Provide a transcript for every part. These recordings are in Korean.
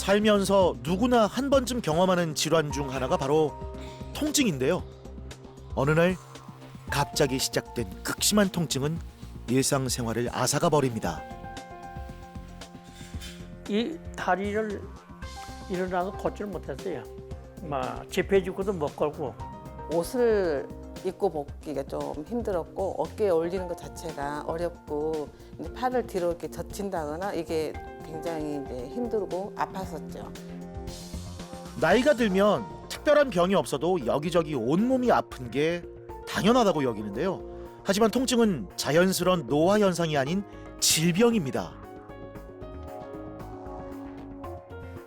살면서 누구나 한 번쯤 경험하는 질환 중 하나가 바로 통증인데요. 어느 날 갑자기 시작된 극심한 통증은 일상생활을 앗아가 버립니다. 이 다리를 일어나서 걷지를 못했어요. 막 지폐지고도 못 걸고. 옷을 입고 벗기가 좀 힘들었고 어깨에 올리는 것 자체가 어렵고 이제 팔을 뒤로 이렇게 젖힌다거나 이게 굉장히 이제 힘들고 아팠었죠. 나이가 들면 특별한 병이 없어도 여기저기 온몸이 아픈 게 당연하다고 여기는데요. 하지만 통증은 자연스러운 노화 현상이 아닌 질병입니다.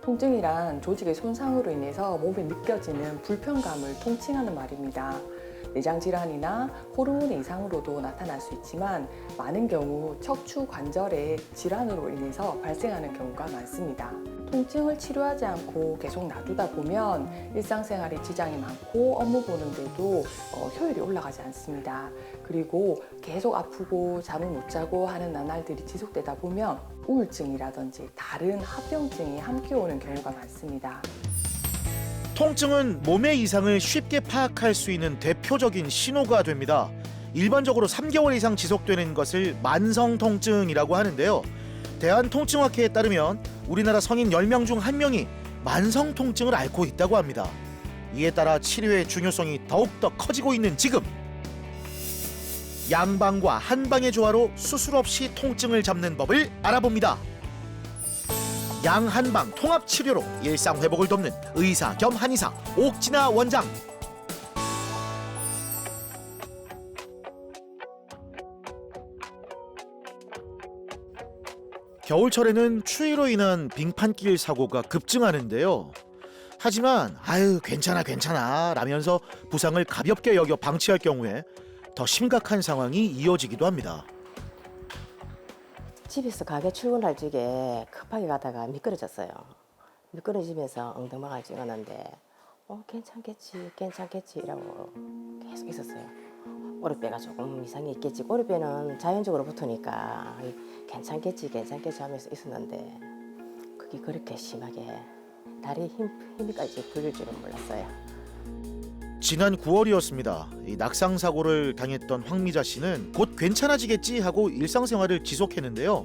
통증이란 조직의 손상으로 인해서 몸에 느껴지는 불편감을 통칭하는 말입니다. 내장 질환이나 호르몬 이상으로도 나타날 수 있지만 많은 경우 척추 관절의 질환으로 인해서 발생하는 경우가 많습니다. 통증을 치료하지 않고 계속 놔두다 보면 일상생활에 지장이 많고 업무 보는데도 효율이 올라가지 않습니다. 그리고 계속 아프고 잠을 못 자고 하는 나날들이 지속되다 보면 우울증이라든지 다른 합병증이 함께 오는 경우가 많습니다. 통증은 몸의 이상을 쉽게 파악할 수 있는 대표적인 신호가 됩니다. 일반적으로 3개월 이상 지속되는 것을 만성통증이라고 하는데요. 대한통증학회에 따르면 우리나라 성인 10명 중 1명이 만성통증을 앓고 있다고 합니다. 이에 따라 치료의 중요성이 더욱더 커지고 있는 지금, 양방과 한방의 조화로 수술 없이 통증을 잡는 법을 알아봅니다. 양한방 통합치료로 일상회복을 돕는 의사 겸 한의사 옥진아 원장. 겨울철에는 추위로 인한 빙판길 사고가 급증하는데요. 하지만 괜찮아 라면서 부상을 가볍게 여겨 방치할 경우에 더 심각한 상황이 이어지기도 합니다. 집에서 가게 출근할 적에 급하게 가다가 미끄러졌어요. 미끄러지면서 엉덩방아를 찍었는데 괜찮겠지 이라고 계속 있었어요. 꼬리뼈가 조금 이상이 있겠지. 꼬리뼈는 자연적으로 붙으니까 괜찮겠지 하면서 있었는데 그게 그렇게 심하게 다리에 힘까지 풀릴 줄은 몰랐어요. 지난 9월이었습니다. 이 낙상 사고를 당했던 황미자 씨는 곧 괜찮아지겠지 하고 일상생활을 지속했는데요.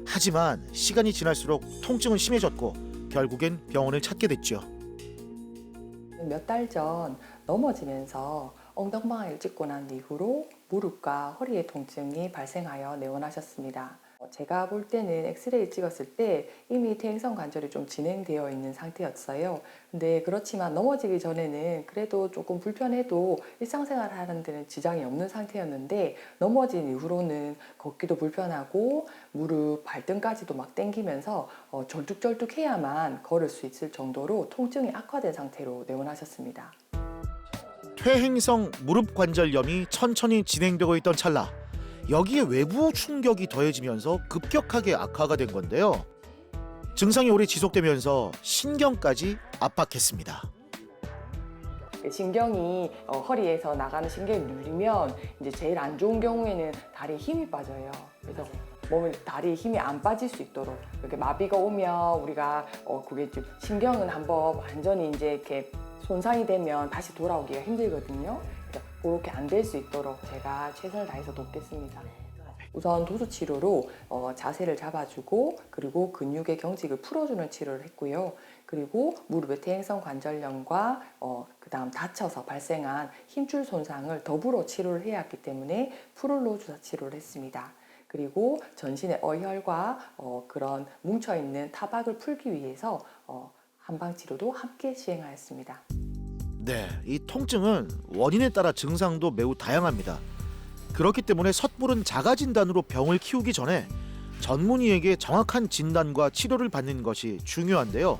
하지만 시간이 지날수록 통증은 심해졌고 결국엔 병원을 찾게 됐죠. 몇 달 전 넘어지면서 엉덩방아를 찍고 난 이후로 무릎과 허리의 통증이 발생하여 내원하셨습니다. 제가 볼 때는 엑스레이를 찍었을 때 이미 퇴행성 관절이 좀 진행되어 있는 상태였어요. 근데 그렇지만 넘어지기 전에는 그래도 조금 불편해도 일상생활 하는 데는 지장이 없는 상태였는데 넘어진 이후로는 걷기도 불편하고 무릎, 발등까지도 막 땡기면서 절뚝절뚝해야만 걸을 수 있을 정도로 통증이 악화된 상태로 내원하셨습니다. 퇴행성 무릎 관절염이 천천히 진행되고 있던 찰나, 여기에 외부 충격이 더해지면서 급격하게 악화가 된 건데요. 증상이 오래 지속되면서 신경까지 압박했습니다. 신경이 허리에서 나가는 신경이 눌리면 이제 제일 안 좋은 경우에는 다리에 힘이 빠져요. 그래서 몸에 다리에 힘이 안 빠질 수 있도록 이렇게 마비가 오면 우리가 그게 좀 신경은 한번 완전히 이제 이렇게 손상이 되면 다시 돌아오기가 힘들거든요. 그렇게 안 될 수 있도록 제가 최선을 다해서 돕겠습니다. 우선 도수 치료로 자세를 잡아주고 그리고 근육의 경직을 풀어주는 치료를 했고요. 그리고 무릎의 퇴행성 관절염과 그다음 다쳐서 발생한 힘줄 손상을 더불어 치료를 해야 했기 때문에 프롤로 주사 치료를 했습니다. 그리고 전신의 어혈과 그런 뭉쳐있는 타박을 풀기 위해서 한방 치료도 함께 시행하였습니다. 네, 이 통증은 원인에 따라 증상도 매우 다양합니다. 그렇기 때문에 섣부른 자가 진단으로 병을 키우기 전에 전문의에게 정확한 진단과 치료를 받는 것이 중요한데요.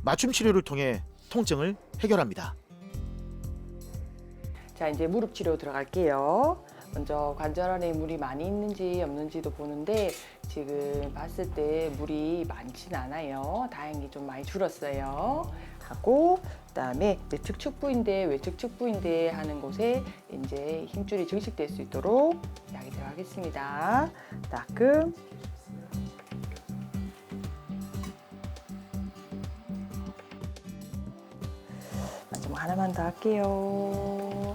맞춤 치료를 통해 통증을 해결합니다. 자, 이제 무릎 치료 들어갈게요. 먼저 관절 안에 물이 많이 있는지 없는지도 보는데 지금 봤을 때 물이 많진 않아요. 다행히 좀 많이 줄었어요. 하고 그다음에 내측 측부인대 외측 측부인대 하는 곳에 이제 힘줄이 증식될 수 있도록 약이 들어가겠습니다. 따끔 하나만 더 할게요.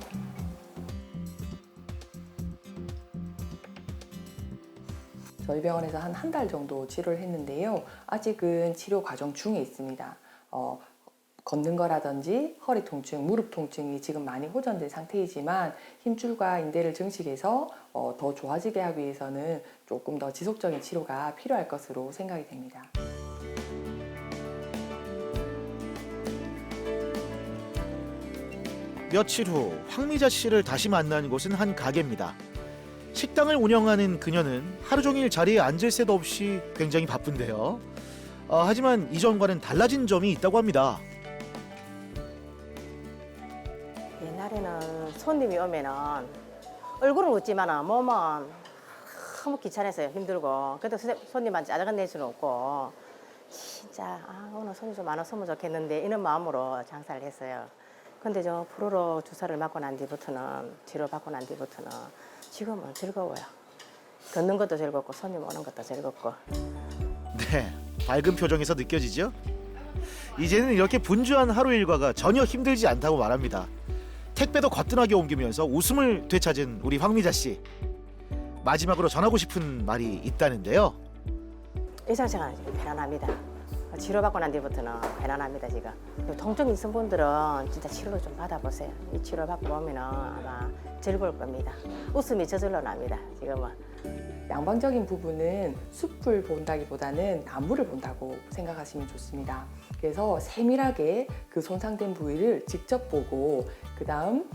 저희 병원에서 한 달 정도 치료를 했는데요. 아직은 치료 과정 중에 있습니다. 걷는 거라든지 허리 통증, 무릎 통증이 지금 많이 호전된 상태이지만 힘줄과 인대를 증식해서 더 좋아지게 하기 위해서는 조금 더 지속적인 치료가 필요할 것으로 생각이 됩니다. 며칠 후 황미자 씨를 다시 만난 곳은 한 가게입니다. 식당을 운영하는 그녀는 하루 종일 자리에 앉을 새도 없이 굉장히 바쁜데요. 하지만 이전과는 달라진 점이 있다고 합니다. 옛날에는 손님이 오면은 얼굴은 웃지만 몸은 너무 귀찮았어요. 힘들고. 그래도 손님한테 짜증 낼 수는 없고 진짜 오늘 손님 좀 안 왔으면 좋겠는데 이런 마음으로 장사를 했어요. 근데 저 프로로 주사를 맞고 난 뒤부터는 치료받고 난 뒤부터는 지금은 즐거워요. 걷는 것도 즐겁고 손님 오는 것도 즐겁고. 네, 밝은 표정에서 느껴지죠? 이제는 이렇게 분주한 하루 일과가 전혀 힘들지 않다고 말합니다. 택배도 거뜬하게 옮기면서 웃음을 되찾은 우리 황미자 씨. 마지막으로 전하고 싶은 말이 있다는데요. 일상생활은 지금 편안합니다. 치료받고 난 뒤부터는 편안합니다 지금. 통증 있는 분들은 진짜 치료를 좀 받아보세요. 이 치료 받고 보면은 아마 즐거울 겁니다. 웃음이 저절로 납니다 지금은. 양방적인 부분은 숲을 본다기보다는 나무를 본다고 생각하시면 좋습니다. 그래서 세밀하게 그 손상된 부위를 직접 보고 그다음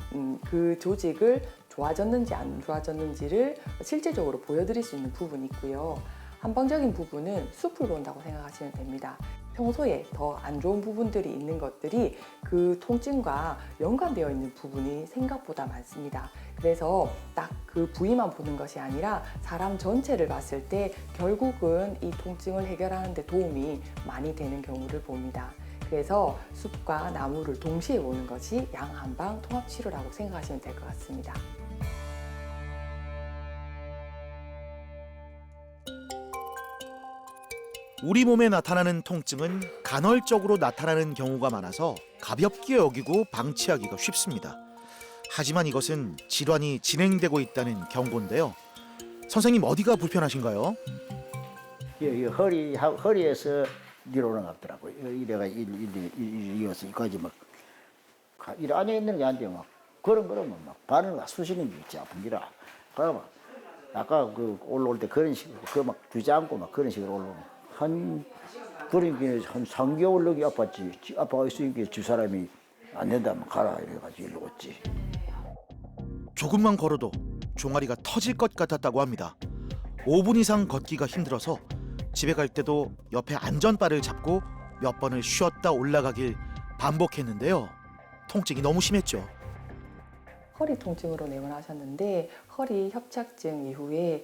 그 조직을 좋아졌는지 안 좋아졌는지를 실제적으로 보여드릴 수 있는 부분이 있고요. 한방적인 부분은 숲을 본다고 생각하시면 됩니다. 평소에 더 안 좋은 부분들이 있는 것들이 그 통증과 연관되어 있는 부분이 생각보다 많습니다. 그래서 딱 그 부위만 보는 것이 아니라 사람 전체를 봤을 때 결국은 이 통증을 해결하는 데 도움이 많이 되는 경우를 봅니다. 그래서 숲과 나무를 동시에 보는 것이 양한방 통합치료라고 생각하시면 될 것 같습니다. 우리 몸에 나타나는 통증은 간헐적으로 나타나는 경우가 많아서 가볍게 여기고 방치하기가 쉽습니다. 하지만 이것은 질환이 진행되고 있다는 경고인데요. 선생님 어디가 불편하신가요? 이 허리에서 내려오는 것 같더라고요. 이래가 이어서 이까지 막 이 안에 있는 게 안 돼 막 그러면 막 바늘 쑤시는 게 있지 아픈 기라. 그러면 아까 그 올라올 때 그런 식으로 그 막 주저앉고 막 그런 식으로 올라오는 그런 게한 3개월 넘게 아팠지. 아빠가 있으니까 집 사람이 안 된다면 가라 이래가지고 일로 왔지. 조금만 걸어도 종아리가 터질 것 같았다고 합니다. 5분 이상 걷기가 힘들어서 집에 갈 때도 옆에 안전바를 잡고 몇 번을 쉬었다 올라가길 반복했는데요. 통증이 너무 심했죠. 허리 통증으로 내원하셨는데 허리 협착증 이후에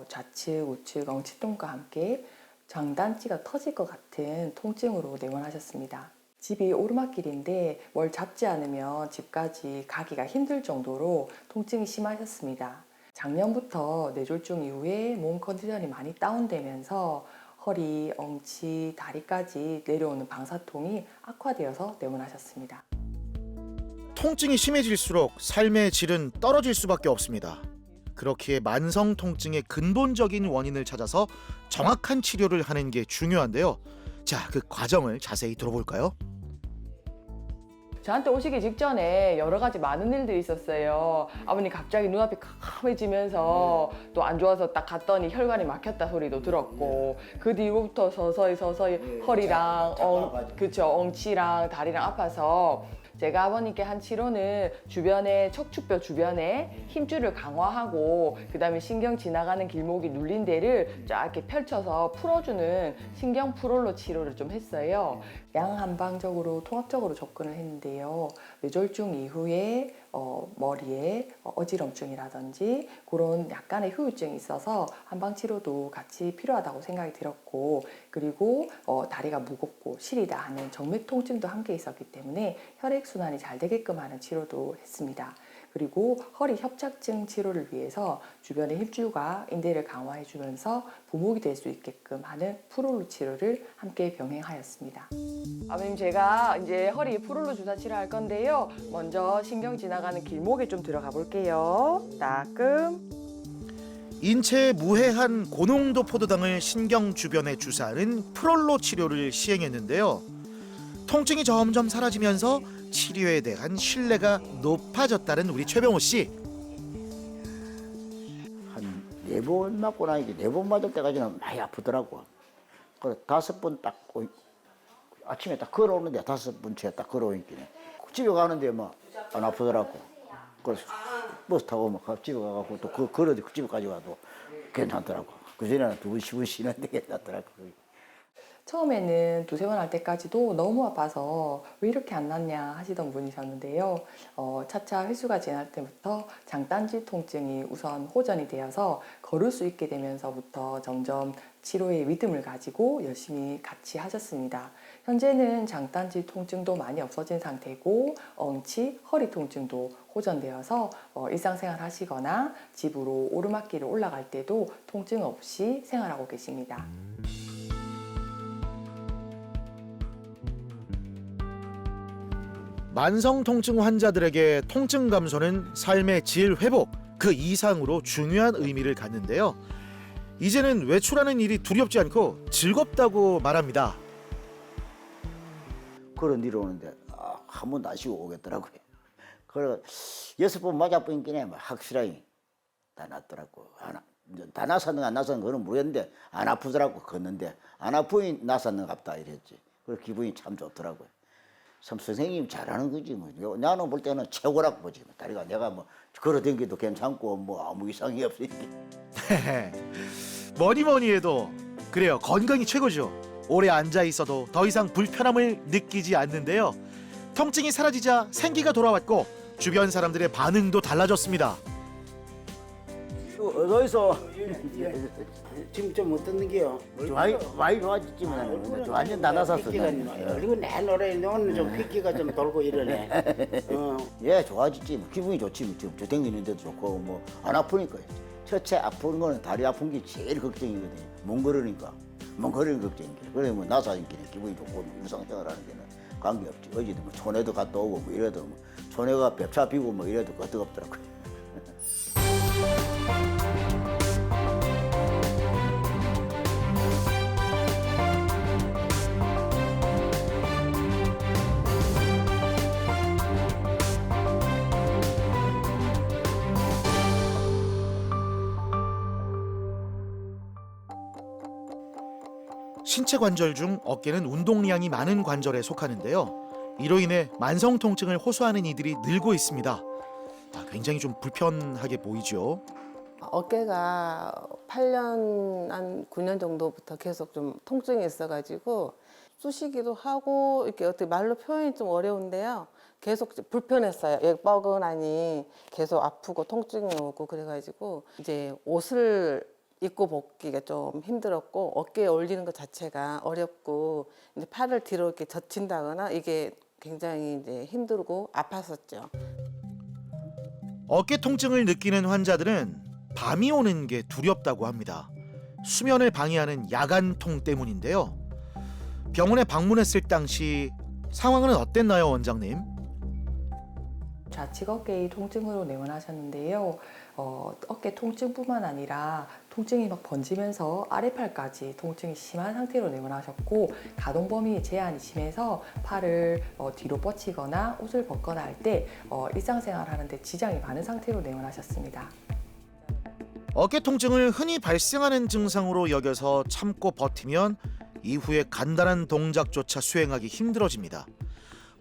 좌측, 우측 엉치통과 함께 장단지가 터질 것 같은 통증으로 내원하셨습니다. 집이 오르막길인데 뭘 잡지 않으면 집까지 가기가 힘들 정도로 통증이 심하셨습니다. 작년부터 뇌졸중 이후에 몸 컨디션이 많이 다운되면서 허리, 엉치, 다리까지 내려오는 방사통이 악화되어서 내원하셨습니다. 통증이 심해질수록 삶의 질은 떨어질 수밖에 없습니다. 그렇기에 만성 통증의 근본적인 원인을 찾아서 정확한 치료를 하는 게 중요한데요. 자, 그 과정을 자세히 들어볼까요? 저한테 오시기 직전에 여러 가지 많은 일들이 있었어요. 아버님 갑자기 눈앞이 캄캄해지면서 또 안 좋아서 딱 갔더니 혈관이 막혔다 소리도 들었고 그 뒤부터 서서히 허리랑 그쵸, 엉치랑 다리랑 아파서 제가 아버님께 한 치료는 주변에 척추뼈 주변에 힘줄을 강화하고 그다음에 신경 지나가는 길목이 눌린 데를 쫙 이렇게 펼쳐서 풀어주는 신경 풀롤러 치료를 좀 했어요. 양한방적으로 통합적으로 접근을 했는데요. 뇌졸중 이후에 머리에 어지럼증이라든지 그런 약간의 후유증이 있어서 한방 치료도 같이 필요하다고 생각이 들었고 그리고 다리가 무겁고 시리다 하는 정맥 통증도 함께 있었기 때문에 혈액순환이 잘 되게끔 하는 치료도 했습니다. 그리고 허리 협착증 치료를 위해서 주변의 힘줄과 인대를 강화해 주면서 부목이 될 수 있게끔 하는 프롤로 치료를 함께 병행하였습니다. 아버님, 제가 이제 허리 프롤로 주사 치료할 건데요. 먼저 신경 지나가는 길목에 좀 들어가 볼게요. 따끔. 인체에 무해한 고농도 포도당을 신경 주변에 주사하는 프롤로 치료를 시행했는데요. 통증이 점점 사라지면서 치료에 대한 신뢰가 높아졌다는 우리 최병호 씨. 한 4번 맞고 나니까 4번 맞을 때까지는 많이 아프더라고. 그래 5번 딱 아침에 딱 걸어오는데 5번째 딱 걸어오니까 집에 가는데 막 안 아프더라고. 그래서 버스 타고 막 집에 가갖고 또 걸어 집에까지 가도 괜찮더라고. 그전에는 2번 쉬는데 괜찮더라고. 처음에는 2-3번 할 때까지도 너무 아파서 왜 이렇게 안 낫냐 하시던 분이셨는데요. 차차 횟수가 지날 때부터 장딴지 통증이 우선 호전이 되어서 걸을 수 있게 되면서부터 점점 치료에 믿음을 가지고 열심히 같이 하셨습니다. 현재는 장딴지 통증도 많이 없어진 상태고 엉치, 허리 통증도 호전되어서 일상생활 하시거나 집으로 오르막길을 올라갈 때도 통증 없이 생활하고 계십니다. 만성 통증 환자들에게 통증 감소는 삶의 질 회복 그 이상으로 중요한 의미를 갖는데요. 이제는 외출하는 일이 두렵지 않고 즐겁다고 말합니다. 걸어 내려오는데 한 번도 안 쉬고 오겠더라고요. 그래 6번 맞아보니까 확실하게 다 낫더라고. 다 나섰는가 안 나섰는가 그건 모르겠는데 안 아프더라고. 걷는데 안 아프니 나섰는가 보다 이랬지. 그래서 기분이 참 좋더라고요. 참 선생님이 잘하는 거지 뭐. 나는 볼 때는 최고라고 보지. 다리가 내가 뭐 걸어다니기도 괜찮고 뭐 아무 이상이 없으니까. 뭐니 해도 그래요. 건강이 최고죠. 오래 앉아 있어도 더 이상 불편함을 느끼지 않는데요. 통증이 사라지자 생기가 돌아왔고 주변 사람들의 반응도 달라졌습니다. 어디서 지금 좀 어떤 게요? 많이 좋아졌지 뭐. 완전 다 나섰어. 그리고 내 노래 오늘 좀 핏기가 좀 돌고 이러네. 예, 좋아졌지. 뭐. 기분이 좋지. 뭐. 지금 저 댕기는데도 좋고 뭐 안 아프니까. 첫째 아픈 거는 다리 아픈 게 제일 걱정이거든요. 못 걸으니까. 못 걸으는 걱정이니까. 그래 뭐 나사니까 기분이 좋고 일상생활 하는 데는 관계없지. 어제도 뭐 촌에도 갔다 오고 뭐 이래도 뭐 촌에가 벽차 비고 뭐 이래도 끄떡없더라고요. 신체 관절 중 어깨는 운동량이 많은 관절에 속하는데요. 이로 인해 만성 통증을 호소하는 이들이 늘고 있습니다. 굉장히 좀 불편하게 보이죠. 어깨가 8년, 한 9년 정도부터 계속 좀 통증이 있어가지고 쑤시기도 하고 이렇게 어떻게 말로 표현이 좀 어려운데요. 계속 불편했어요. 여기 뻐근하니 계속 아프고 통증이 오고 그래가지고 이제 옷을 입고 벗기가 좀 힘들었고 어깨에 올리는 것 자체가 어렵고 이제 팔을 뒤로 이렇게 젖힌다거나 이게 굉장히 이제 힘들고 아팠었죠. 어깨 통증을 느끼는 환자들은 밤이 오는 게 두렵다고 합니다. 수면을 방해하는 야간통 때문인데요. 병원에 방문했을 당시 상황은 어땠나요, 원장님? 좌측 어깨의 통증으로 내원하셨는데요. 어깨 통증뿐만 아니라 통증이 막 번지면서 아래팔까지 통증이 심한 상태로 내원하셨고 가동 범위 제한이 심해서 팔을 뒤로 뻗치거나 옷을 벗거나 할 때 일상생활 하는데 지장이 많은 상태로 내원하셨습니다. 어깨 통증을 흔히 발생하는 증상으로 여겨서 참고 버티면 이후에 간단한 동작조차 수행하기 힘들어집니다.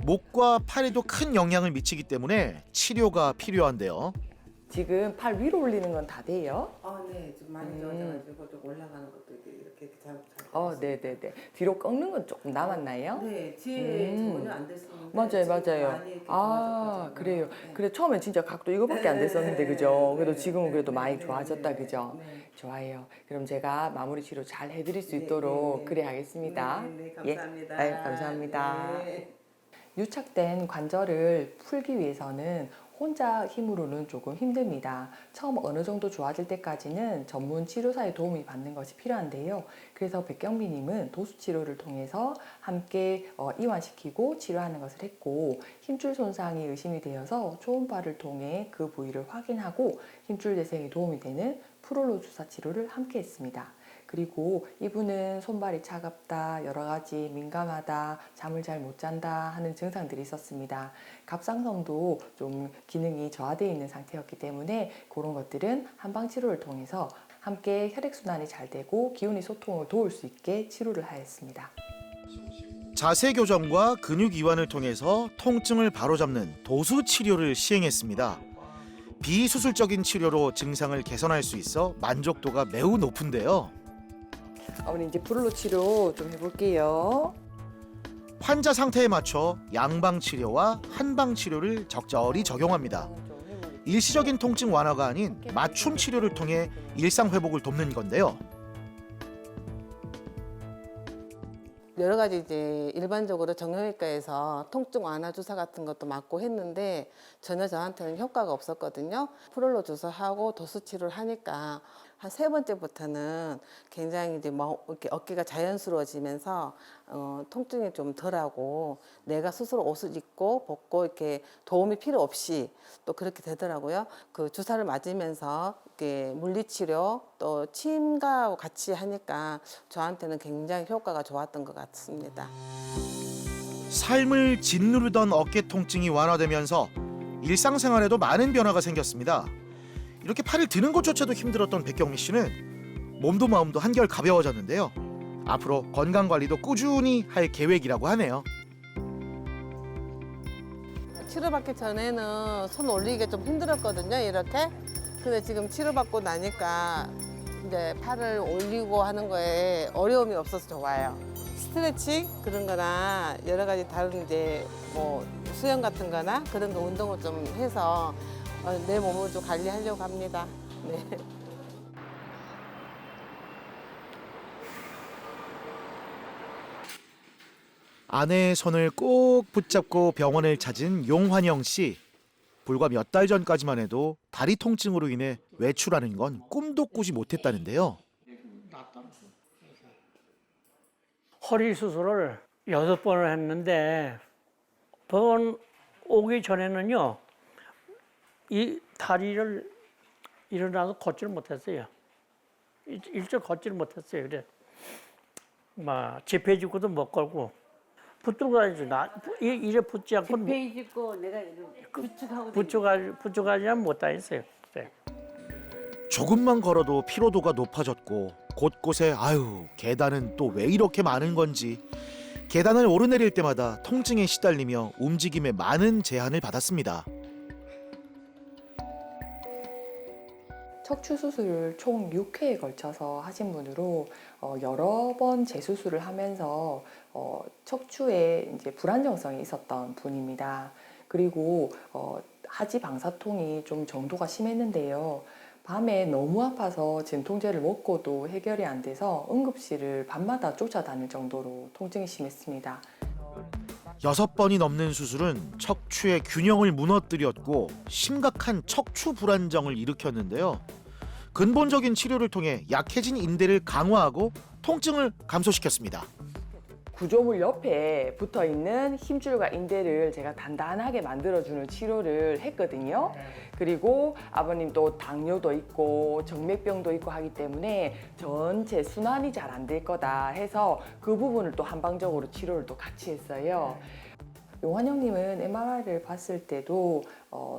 목과 팔에도 큰 영향을 미치기 때문에 치료가 필요한데요. 지금 팔 위로 올리는 건 다 돼요? 네, 좀 많이 좋아져가지고 좀 올라가는 것도 이렇게 잘. 네네네. 뒤로 꺾는 건 조금 남았나요? 네, 뒤에 전혀 안 됐었는데. 맞아요. 그래요. 그래 처음엔 진짜 각도 이거밖에 안 됐었는데 그죠? 그래도 지금은 그래도 많이 좋아졌다 그죠? 좋아요. 그럼 제가 마무리 치료 잘 해드릴 수 있도록 그래 하겠습니다. 네, 감사합니다. 감사합니다. 네. 유착된 관절을 풀기 위해서는 혼자 힘으로는 조금 힘듭니다. 처음 어느 정도 좋아질 때까지는 전문 치료사의 도움이 받는 것이 필요한데요. 그래서 백경미님은 도수 치료를 통해서 함께 이완시키고 치료하는 것을 했고, 힘줄 손상이 의심이 되어서 초음파를 통해 그 부위를 확인하고 힘줄 재생에 도움이 되는 프롤로 주사 치료를 함께 했습니다. 그리고 이분은 손발이 차갑다, 여러 가지 민감하다, 잠을 잘 못 잔다 하는 증상들이 있었습니다. 갑상선도 좀 기능이 저하되어 있는 상태였기 때문에 그런 것들은 한방 치료를 통해서 함께 혈액순환이 잘 되고 기운의 소통을 도울 수 있게 치료를 하였습니다. 자세 교정과 근육 이완을 통해서 통증을 바로잡는 도수 치료를 시행했습니다. 비수술적인 치료로 증상을 개선할 수 있어 만족도가 매우 높은데요. 어머니 이제 프롤로 치료 좀 해볼게요. 환자 상태에 맞춰 양방 치료와 한방 치료를 적절히 적용합니다. 일시적인 통증 완화가 아닌 맞춤 치료를 통해 일상 회복을 돕는 건데요. 여러 가지 이제 일반적으로 정형외과에서 통증 완화 주사 같은 것도 맞고 했는데 전혀 저한테는 효과가 없었거든요. 프롤로 주사하고 도수 치료를 하니까 한 3번째부터는 굉장히 이제 뭐 이렇게 어깨가 자연스러워지면서 통증이 좀 덜하고 내가 스스로 옷을 입고 벗고 이렇게 도움이 필요 없이 또 그렇게 되더라고요. 그 주사를 맞으면서 이렇게 물리치료 또 침과 같이 하니까 저한테는 굉장히 효과가 좋았던 것 같습니다. 삶을 짓누르던 어깨 통증이 완화되면서 일상생활에도 많은 변화가 생겼습니다. 이렇게 팔을 드는 것조차도 힘들었던 백경미 씨는 몸도 마음도 한결 가벼워졌는데요. 앞으로 건강관리도 꾸준히 할 계획이라고 하네요. 치료받기 전에는 손 올리기가 좀 힘들었거든요, 이렇게. 근데 지금 치료받고 나니까 이제 팔을 올리고 하는 거에 어려움이 없어서 좋아요. 스트레칭 그런 거나 여러 가지 다른 이제 뭐 수영 같은 거나 그런 거 운동을 좀 해서 내 몸을 좀 관리하려고 합니다. 네. 아내의 손을 꼭 붙잡고 병원을 찾은 용환영 씨. 불과 몇 달 전까지만 해도 다리 통증으로 인해 외출하는 건 꿈도 꾸지 못했다는데요. 허리 수술을 6번을 했는데 병원 오기 전에는요. 이 다리를 일어나서 걷지를 못했어요. 일절 걷지를 못했어요. 그래, 막 지폐지고도 못 걸고 붙들고 다니죠. 이래 붙지 않고 페이지고 내가 붙여가지면 못 다녔어요. 그때. 조금만 걸어도 피로도가 높아졌고 곳곳에 계단은 또 왜 이렇게 많은 건지 계단을 오르내릴 때마다 통증에 시달리며 움직임에 많은 제한을 받았습니다. 척추 수술을 총 6회에 걸쳐서 하신 분으로 여러 번 재수술을 하면서 척추에 이제 불안정성이 있었던 분입니다. 그리고 하지 방사통이 좀 정도가 심했는데요. 밤에 너무 아파서 진통제를 먹고도 해결이 안 돼서 응급실을 밤마다 쫓아다닐 정도로 통증이 심했습니다. 6번이 넘는 수술은 척추의 균형을 무너뜨렸고 심각한 척추 불안정을 일으켰는데요. 근본적인 치료를 통해 약해진 인대를 강화하고 통증을 감소시켰습니다. 구조물 옆에 붙어있는 힘줄과 인대를 제가 단단하게 만들어주는 치료를 했거든요. 그리고 아버님 또 당뇨도 있고 정맥병도 있고 하기 때문에 전체 순환이 잘 안 될 거다 해서 그 부분을 또 한방적으로 치료를 또 같이 했어요. 용환영님은 MRI를 봤을 때도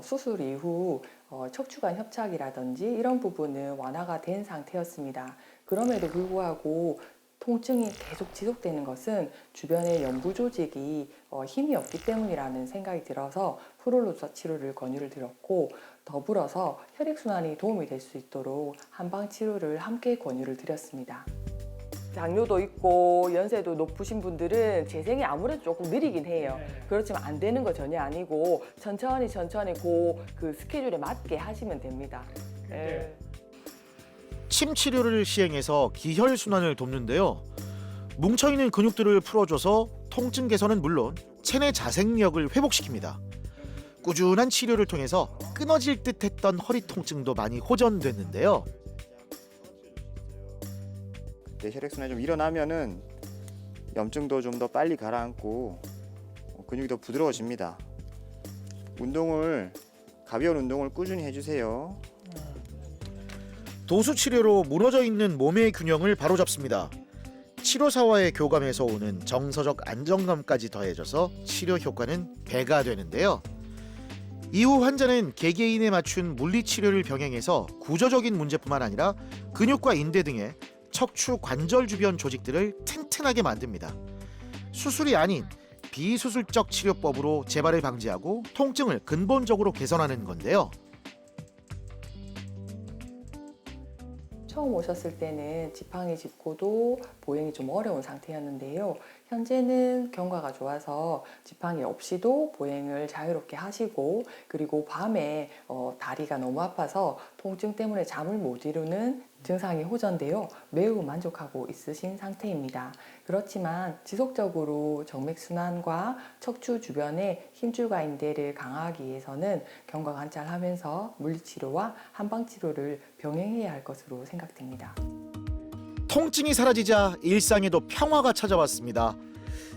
수술 이후 척추관 협착이라든지 이런 부분은 완화가 된 상태였습니다. 그럼에도 불구하고 통증이 계속 지속되는 것은 주변의 연부 조직이 힘이 없기 때문이라는 생각이 들어서 프롤로 주사 치료를 권유를 드렸고, 더불어서 혈액순환이 도움이 될 수 있도록 한방 치료를 함께 권유를 드렸습니다. 당뇨도 있고 연세도 높으신 분들은 재생이 아무래도 조금 느리긴 해요. 그렇지만 안 되는 거 전혀 아니고 천천히 그 스케줄에 맞게 하시면 됩니다. 네. 침 치료를 시행해서 기혈 순환을 돕는데요. 뭉쳐있는 근육들을 풀어줘서 통증 개선은 물론 체내 자생력을 회복시킵니다. 꾸준한 치료를 통해서 끊어질 듯했던 허리 통증도 많이 호전됐는데요. 내 혈액순환이 좀 일어나면은 염증도 좀 더 빨리 가라앉고 근육이 더 부드러워집니다. 가벼운 운동을 꾸준히 해주세요. 도수 치료로 무너져 있는 몸의 균형을 바로잡습니다. 치료사와의 교감에서 오는 정서적 안정감까지 더해져서 치료 효과는 배가 되는데요. 이후 환자는 개개인에 맞춘 물리치료를 병행해서 구조적인 문제뿐만 아니라 근육과 인대 등의 척추 관절 주변 조직들을 튼튼하게 만듭니다. 수술이 아닌 비수술적 치료법으로 재발을 방지하고 통증을 근본적으로 개선하는 건데요. 처음 오셨을 때는 지팡이 짚고도 보행이 좀 어려운 상태였는데요. 현재는 경과가 좋아서 지팡이 없이도 보행을 자유롭게 하시고, 그리고 밤에 다리가 너무 아파서 통증 때문에 잠을 못 이루는 증상이 호전되어 매우 만족하고 있으신 상태입니다. 그렇지만 지속적으로 정맥순환과 척추 주변의 힘줄과 인대를 강화하기 위해서는 경과 관찰하면서 물리치료와 한방치료를 병행해야 할 것으로 생각됩니다. 통증이 사라지자 일상에도 평화가 찾아왔습니다.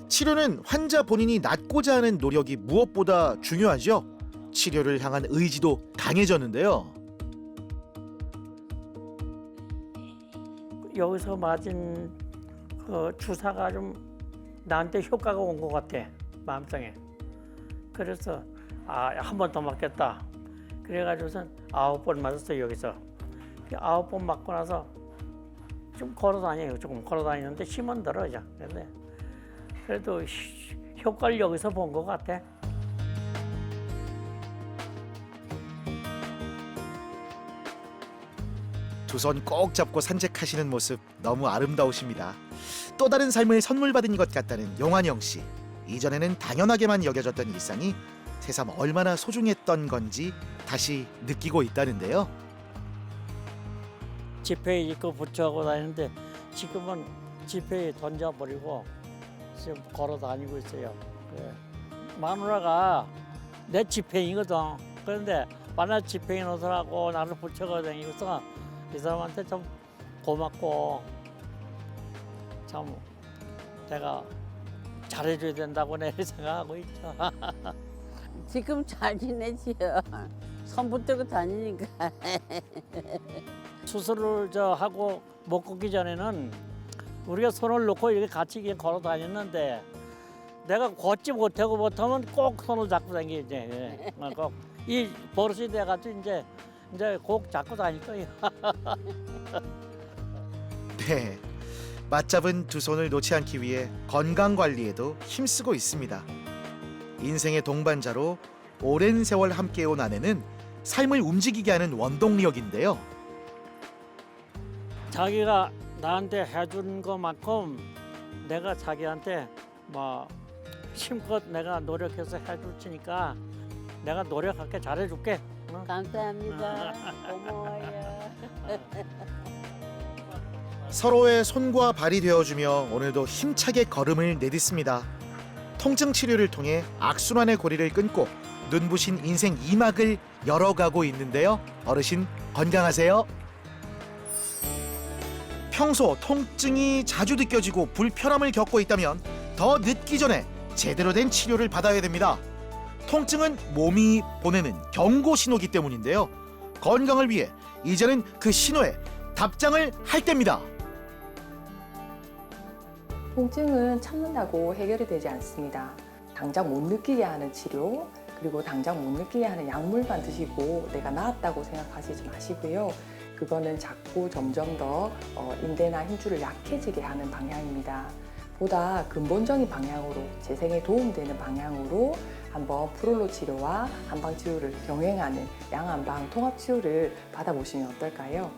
치료는 환자 본인이 낫고자 하는 노력이 무엇보다 중요하죠. 치료를 향한 의지도 강해졌는데요. 여기서 맞은 그 주사가 좀 나한테 효과가 온 것 같아, 마음속에. 그래서 한 번 더 맞겠다. 그래가지고선 9번 맞았어요, 여기서. 9번 맞고 나서 좀 걸어 다녀요. 조금 걸어 다니는데 힘은 들어 이제. 근데 그래도 효과를 여기서 본 것 같아. 두 손 꼭 잡고 산책하시는 모습 너무 아름다우십니다. 또 다른 삶을 선물 받은 것 같다는 용환영 씨. 이전에는 당연하게만 여겨졌던 일상이 새삼 얼마나 소중했던 건지 다시 느끼고 있다는데요. 지폐 입고 붙여하고 다니는데 지금은 지폐 던져버리고 지금 걸어 다니고 있어요. 그래. 마누라가 내 지폐이거든. 그런데 만약 지폐인 옷을 하고 나를 붙여가 다니고서 이 사람한테 좀 고맙고 참 내가 잘해줘야 된다고 내가 생각하고 있죠. 지금 잘 지내지요. 손 붙들고 다니니까. 수술을 하고 못 걷기 전에는 우리가 손을 놓고 이렇게 같이 그냥 걸어 다녔는데 내가 걷지 못하고 못하면 꼭 손을 잡고 다니지. 예. 꼭 이 버릇이 돼가지고 이제 꼭 잡고 다닐 거예요. 네, 맞잡은 두 손을 놓지 않기 위해 건강 관리에도 힘쓰고 있습니다. 인생의 동반자로 오랜 세월 함께해온 아내는 삶을 움직이게 하는 원동력인데요. 자기가 나한테 해준 것만큼 내가 자기한테 뭐 힘껏 내가 노력해서 해줄 테니까 내가 노력할게 잘해줄게. 응? 감사합니다. 고마워요. 서로의 손과 발이 되어주며 오늘도 힘차게 걸음을 내딛습니다. 통증 치료를 통해 악순환의 고리를 끊고 눈부신 인생 2막을 열어가고 있는데요. 어르신 건강하세요. 평소 통증이 자주 느껴지고 불편함을 겪고 있다면 더 늦기 전에 제대로 된 치료를 받아야 됩니다. 통증은 몸이 보내는 경고 신호기 때문인데요. 건강을 위해 이제는 그 신호에 답장을 할 때입니다. 통증은 참는다고 해결이 되지 않습니다. 당장 못 느끼게 하는 치료, 그리고 당장 못 느끼게 하는 약물만 드시고 내가 나았다고 생각하시지 마시고요. 그거는 자꾸 점점 더 인대나 힘줄을 약해지게 하는 방향입니다. 보다 근본적인 방향으로, 재생에 도움되는 방향으로 한번 프롤로 치료와 한방 치료를 병행하는 양한방 통합 치료를 받아보시면 어떨까요?